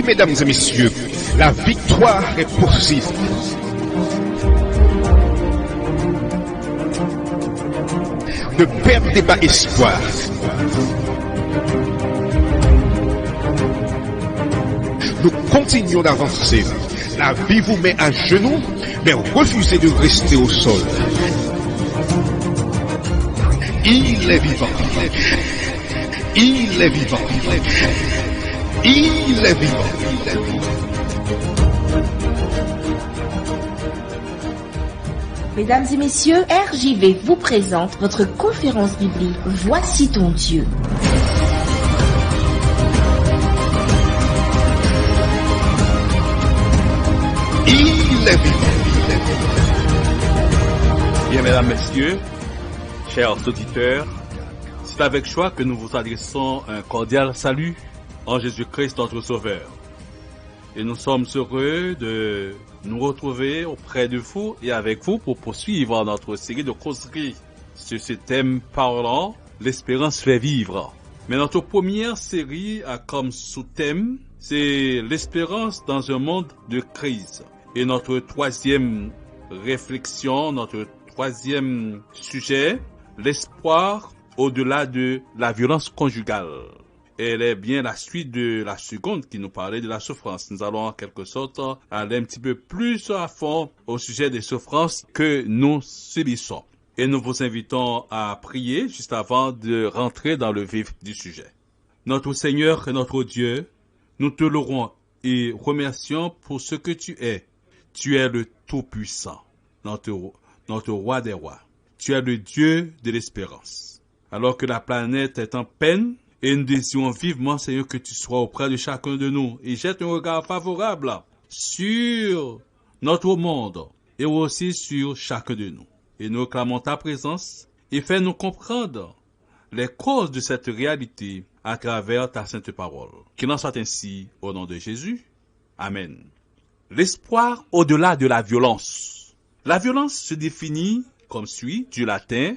Oui, mesdames et messieurs, la victoire est possible. Ne perdez pas espoir. Nous continuons d'avancer. La vie vous met à genoux, mais refusez de rester au sol. Il est vivant. Il est vivant. Il est vivant. Mesdames et messieurs, RJV vous présente votre conférence biblique Voici ton Dieu. Il est vivant. Bien, mesdames, messieurs, chers auditeurs, c'est avec joie que nous vous adressons un cordial salut en Jésus-Christ notre Sauveur. Et nous sommes heureux de nous retrouver auprès de vous et avec vous pour poursuivre notre série de causeries sur ce thème parlant, l'espérance fait vivre. Mais notre première série a comme sous-thème, c'est l'espérance dans un monde de crise. Et notre troisième réflexion, notre troisième sujet, l'espoir au-delà de la violence conjugale. Elle est bien la suite de la seconde qui nous parlait de la souffrance. Nous allons en quelque sorte aller un petit peu plus à fond au sujet des souffrances que nous subissons. Et nous vous invitons à prier juste avant de rentrer dans le vif du sujet. Notre Seigneur et notre Dieu, nous te louons et remercions pour ce que tu es. Tu es le Tout-Puissant, notre roi des rois. Tu es le Dieu de l'espérance. Alors que la planète est en peine, et nous désirons vivement, Seigneur, que tu sois auprès de chacun de nous et jette un regard favorable sur notre monde et aussi sur chacun de nous. Et nous clamons ta présence et fais-nous comprendre les causes de cette réalité à travers ta sainte parole. Qu'il en soit ainsi au nom de Jésus. Amen. L'espoir au-delà de la violence. La violence se définit comme suit, du latin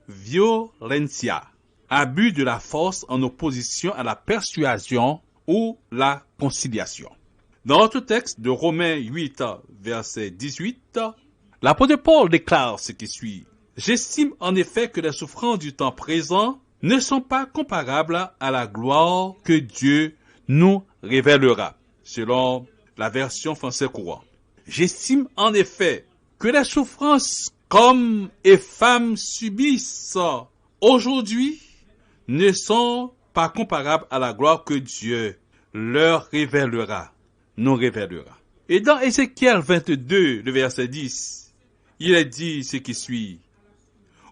violentia, abus de la force en opposition à la persuasion ou la conciliation. Dans notre texte de Romains 8, verset 18, l'apôtre Paul déclare ce qui suit. « J'estime en effet que les souffrances du temps présent ne sont pas comparables à la gloire que Dieu nous révélera. » Selon la version française courante. J'estime en effet que les souffrances qu'hommes et femmes subissent aujourd'hui ne sont pas comparables à la gloire que Dieu leur révélera, nous révélera. Et dans Ézéchiel 22, le verset 10, il est dit ce qui suit.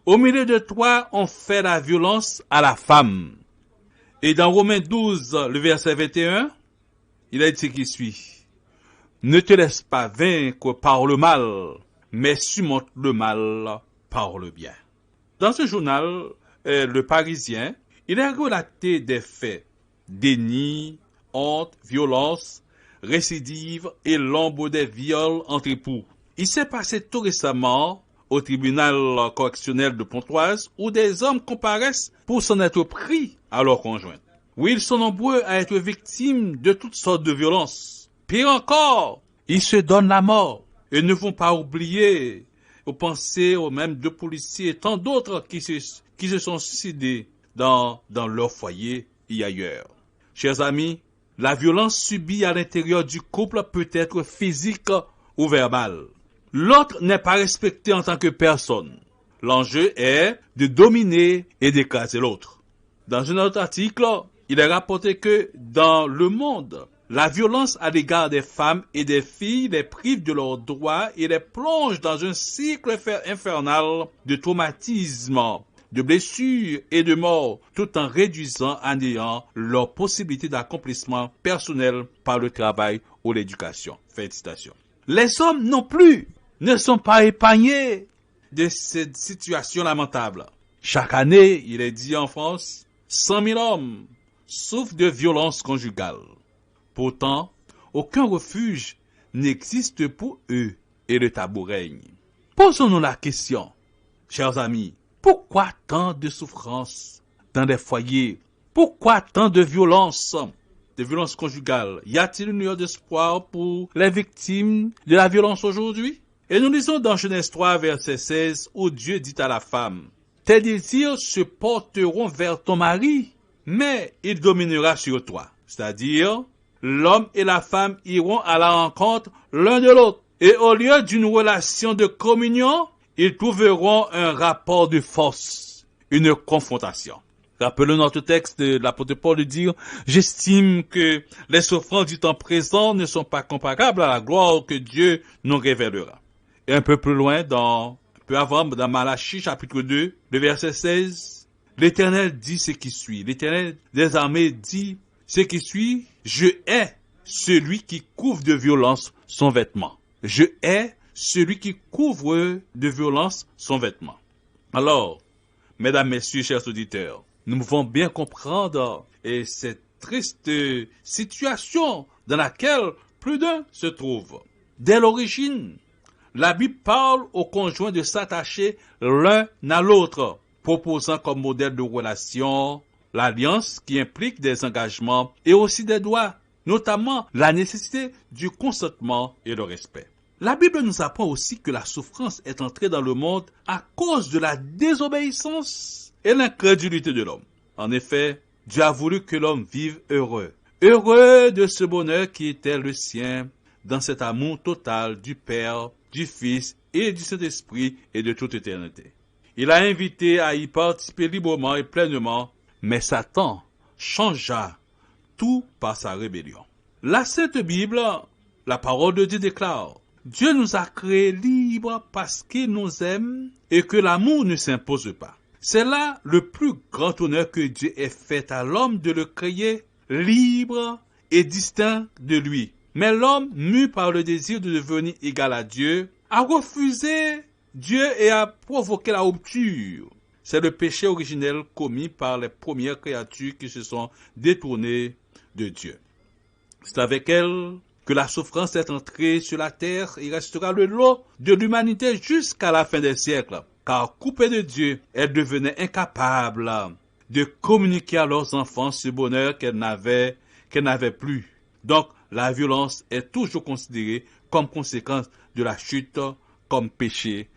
Au milieu de toi, on fait la violence à la femme. Et dans Romains 12, le verset 21, il est dit ce qui suit. Ne te laisse pas vaincre par le mal, mais surmonte le mal par le bien. Dans ce journal, Le Parisien, il est relaté des faits, déni, honte, violence, récidive et l'ombre des viols entre époux. Il s'est passé tout récemment au tribunal correctionnel de Pontoise où des hommes comparaissent pour s'en être pris à leur conjointe. Oui, ils sont nombreux à être victimes de toutes sortes de violences. Pire encore, ils se donnent la mort et ne vont pas oublier ou penser aux mêmes deux policiers et tant d'autres qui se sont suicidés dans leur foyer et ailleurs. Chers amis, la violence subie à l'intérieur du couple peut être physique ou verbale. L'autre n'est pas respecté en tant que personne. L'enjeu est de dominer et d'écraser l'autre. Dans un autre article, il est rapporté que dans le monde, la violence à l'égard des femmes et des filles les prive de leurs droits et les plonge dans un cycle infernal de traumatisme, de blessures et de mort, tout en réduisant à néant leurs possibilités d'accomplissement personnel par le travail ou l'éducation. Fin de citation. Les hommes non plus ne sont pas épargnés de cette situation lamentable. Chaque année, il est dit en France, 100 000 hommes souffrent de violences conjugales. Pourtant, aucun refuge n'existe pour eux et le tabou règne. Posons-nous la question, chers amis, pourquoi tant de souffrances dans les foyers? Pourquoi tant de violences de violences conjugales, y a-t-il une lueur d'espoir pour les victimes de la violence aujourd'hui? Et nous lisons dans Genèse 3, verset 16, où Dieu dit à la femme, « Tes désirs se porteront vers ton mari, mais il dominera sur toi. » C'est-à-dire, l'homme et la femme iront à la rencontre l'un de l'autre. Et au lieu d'une relation de communion, ils trouveront un rapport de force, une confrontation. Rappelons notre texte de l'apôtre Paul de dire, « J'estime que les souffrances du temps présent ne sont pas comparables à la gloire que Dieu nous révélera. » Et un peu plus loin, un peu avant, dans Malachie chapitre 2, le verset 16, l'Éternel dit ce qui suit. L'Éternel des armées dit ce qui suit, « Je hais celui qui couvre de violence son vêtement. » Je hais celui qui couvre de violence son vêtement. Alors, mesdames, messieurs, chers auditeurs, nous pouvons bien comprendre cette triste situation dans laquelle plus d'un se trouve. Dès l'origine, la Bible parle aux conjoints de s'attacher l'un à l'autre, proposant comme modèle de relation l'alliance qui implique des engagements et aussi des droits, notamment la nécessité du consentement et le respect. La Bible nous apprend aussi que la souffrance est entrée dans le monde à cause de la désobéissance et l'incrédulité de l'homme. En effet, Dieu a voulu que l'homme vive heureux. Heureux de ce bonheur qui était le sien dans cet amour total du Père, du Fils et du Saint-Esprit et de toute éternité. Il a invité à y participer librement et pleinement, mais Satan changea tout par sa rébellion. La Sainte Bible, la parole de Dieu déclare, Dieu nous a créés libres parce qu'il nous aime et que l'amour ne s'impose pas. C'est là le plus grand honneur que Dieu ait fait à l'homme de le créer libre et distinct de lui. Mais l'homme, mu par le désir de devenir égal à Dieu, a refusé Dieu et a provoqué la rupture. C'est le péché originel commis par les premières créatures qui se sont détournées de Dieu. C'est avec elle que la souffrance est entrée sur la terre et restera le lot de l'humanité jusqu'à la fin des siècles. Car coupée de Dieu, elles devenaient incapables de communiquer à leurs enfants ce bonheur qu'elles n'avaient plus. Donc, la violence est toujours considérée comme conséquence de la chute, comme péché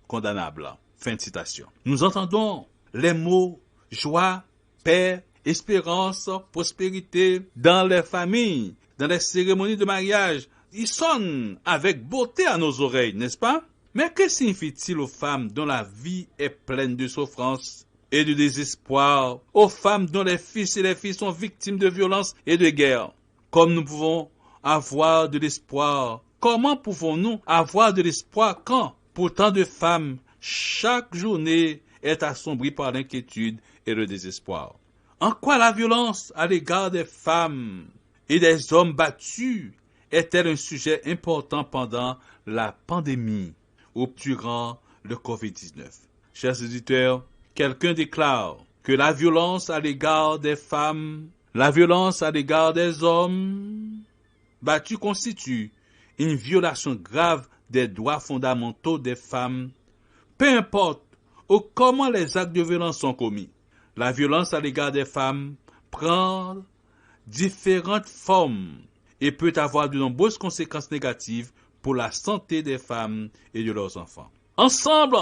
condamnable. Fin de citation. Nous entendons les mots joie, paix, espérance, prospérité dans les familles, dans les cérémonies de mariage. Ils sonnent avec beauté à nos oreilles, n'est-ce pas? Mais que signifie-t-il aux femmes dont la vie est pleine de souffrance et de désespoir, aux femmes dont les fils et les filles sont victimes de violences et de guerre? Comme nous pouvons avoir de l'espoir? Comment pouvons-nous avoir de l'espoir quand, pour tant de femmes, chaque journée est assombrie par l'inquiétude et le désespoir? En quoi la violence à l'égard des femmes et des hommes battus est-elle un sujet important pendant la pandémie ou durant le COVID-19? Chers auditeurs, quelqu'un déclare que la violence à l'égard des femmes, la violence à l'égard des hommes battus constitue une violation grave des droits fondamentaux des femmes, peu importe ou comment les actes de violence sont commis. La violence à l'égard des femmes prend différentes formes et peut avoir de nombreuses conséquences négatives pour la santé des femmes et de leurs enfants. Ensemble,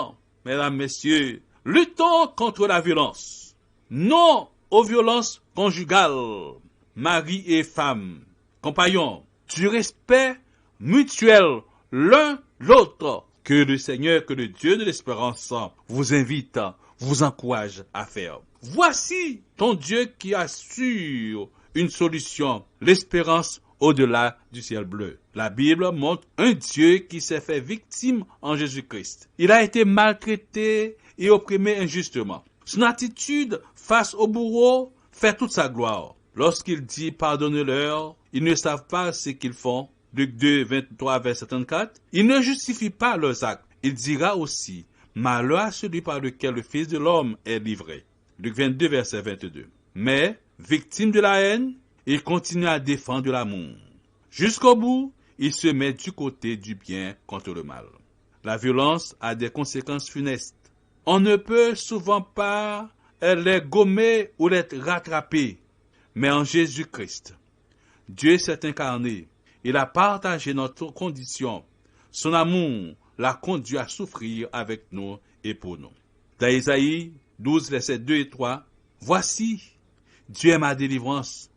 mesdames, messieurs, luttons contre la violence. Non aux violences conjugales, mari et femme, compagnons, du respect mutuel l'un l'autre, que le Seigneur, que le Dieu de l'espérance vous invite, vous encourage à faire. Voici ton Dieu qui assure une solution, l'espérance au-delà du ciel bleu. La Bible montre un Dieu qui s'est fait victime en Jésus-Christ. Il a été maltraité et opprimé injustement. Son attitude face au bourreau fait toute sa gloire. Lorsqu'il dit « Pardonne-leur », ils ne savent pas ce qu'ils font. Luc 2, 23, verset 34. Il ne justifie pas leurs actes. Il dira aussi « Malheur à celui par lequel le Fils de l'homme est livré ». Luc 22, verset 22. Mais, victime de la haine, il continue à défendre l'amour. Jusqu'au bout, il se met du côté du bien contre le mal. La violence a des conséquences funestes. On ne peut souvent pas les gommer ou les rattraper. mais en Jésus-Christ. Dieu s'est incarné. Il a partagé notre condition. Son amour l'a conduit à souffrir avec nous et pour nous. Dans Isaïe 12, versets 2 et 3, « Voici, Dieu est ma délivrance.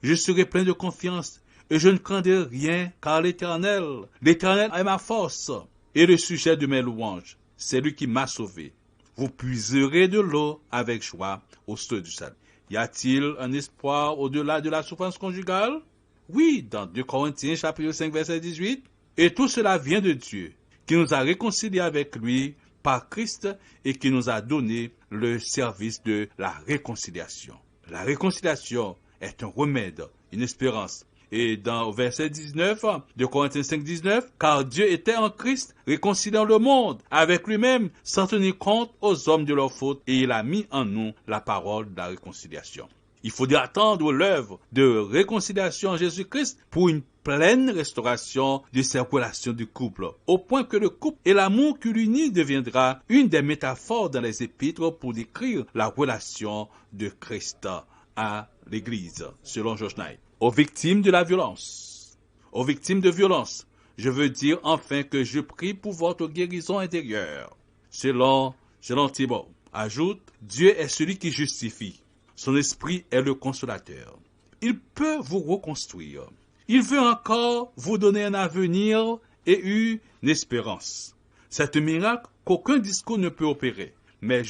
Je serai plein de confiance et je ne craindrai rien, car l'Éternel est ma force et le sujet de mes louanges. C'est lui qui m'a sauvé. Vous puiserez de l'eau avec joie au seuil du salut. » Y a-t-il un espoir au-delà de la souffrance conjugale? Oui, dans 2 Corinthiens chapitre 5 verset 18. Et tout cela vient de Dieu, qui nous a réconciliés avec lui par Christ et qui nous a donné le service de la réconciliation. La réconciliation est un remède, une espérance. Et dans verset 19 de Corinthiens 5, 19, « Car Dieu était en Christ, réconciliant le monde avec lui-même, sans tenir compte aux hommes de leurs fautes, et il a mis en nous la parole de la réconciliation. » Il faudrait attendre l'œuvre de réconciliation en Jésus-Christ pour une pleine restauration de ces relations de couple, au point que le couple et l'amour qui l'unit deviendra une des métaphores dans les épîtres pour décrire la relation de Christ à l'Église, selon George Knight. Aux victimes de la violence, aux victimes de violence, je veux dire enfin que je prie pour votre guérison intérieure. Selon Thibault, ajoute, Dieu est celui qui justifie. Son esprit est le consolateur. Il peut vous reconstruire. Il veut encore vous donner un avenir et une espérance. C'est un miracle qu'aucun discours ne peut opérer. Mais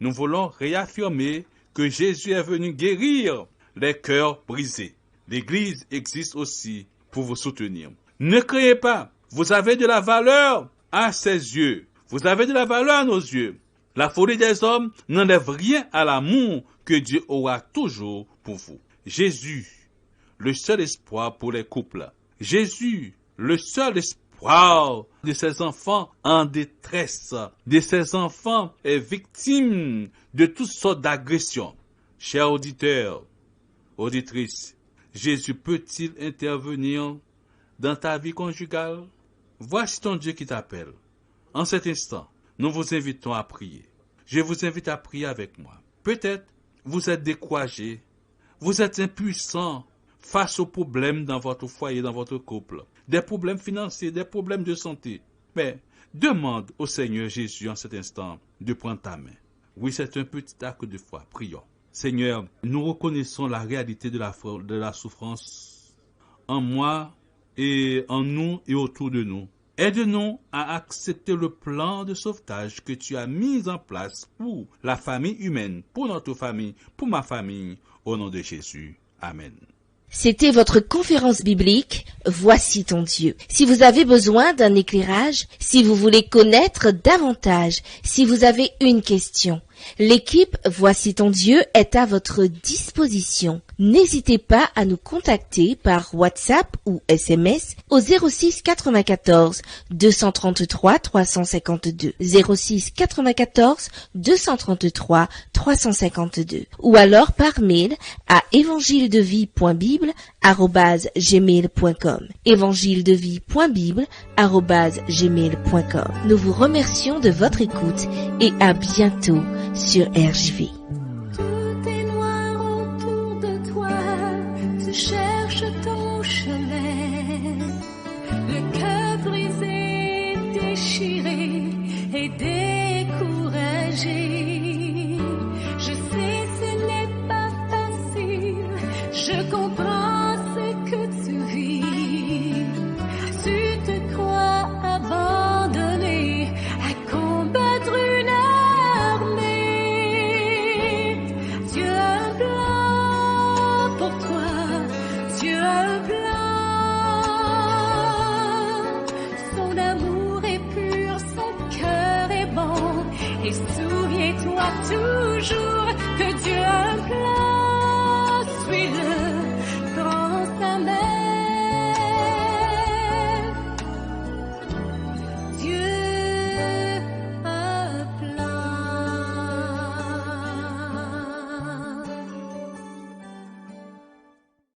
nous voulons réaffirmer que Jésus est venu guérir les cœurs brisés. L'Église existe aussi pour vous soutenir. Ne craignez pas, vous avez de la valeur à ses yeux. Vous avez de la valeur à nos yeux. La folie des hommes n'enlève rien à l'amour que Dieu aura toujours pour vous. Jésus, le seul espoir pour les couples. Jésus, le seul espoir de ces enfants en détresse, de ces enfants victimes de toutes sortes d'agressions. Chers auditeurs, auditrices, Jésus peut-il intervenir dans ta vie conjugale? Voici ton Dieu qui t'appelle. En cet instant, nous vous invitons à prier. Je vous invite à prier avec moi. Peut-être vous êtes découragé, vous êtes impuissant face aux problèmes dans votre foyer, dans votre couple, des problèmes financiers, des problèmes de santé. Mais demande au Seigneur Jésus en cet instant de prendre ta main. Oui, c'est un petit acte de foi. Prions. Seigneur, nous reconnaissons la réalité de la souffrance en moi et en nous et autour de nous. Aide-nous à accepter le plan de sauvetage que tu as mis en place pour la famille humaine, pour notre famille, pour ma famille, au nom de Jésus. Amen. C'était votre conférence biblique « Voici ton Dieu ». Si vous avez besoin d'un éclairage, si vous voulez connaître davantage, si vous avez une question, l'équipe « Voici ton Dieu » est à votre disposition. N'hésitez pas à nous contacter par WhatsApp ou SMS au 06 94 233 352, 06 94 233 352, ou alors par mail à evangiledevie.bible@gmail.com, evangiledevie.bible@gmail.com. Nous vous remercions de votre écoute et à bientôt sur RJV. Tout est noir autour de toi, tu cherches ton chemin, le cœur brisé, déchiré et découragé. Je sais ce n'est pas facile, je comprends ce que tu vis. Tu te crois abandonné à combattre une armée. Dieu a un plan pour toi, Dieu a un plan. Son amour est pur, son cœur est bon. Et souviens-toi toujours que Dieu a un plan.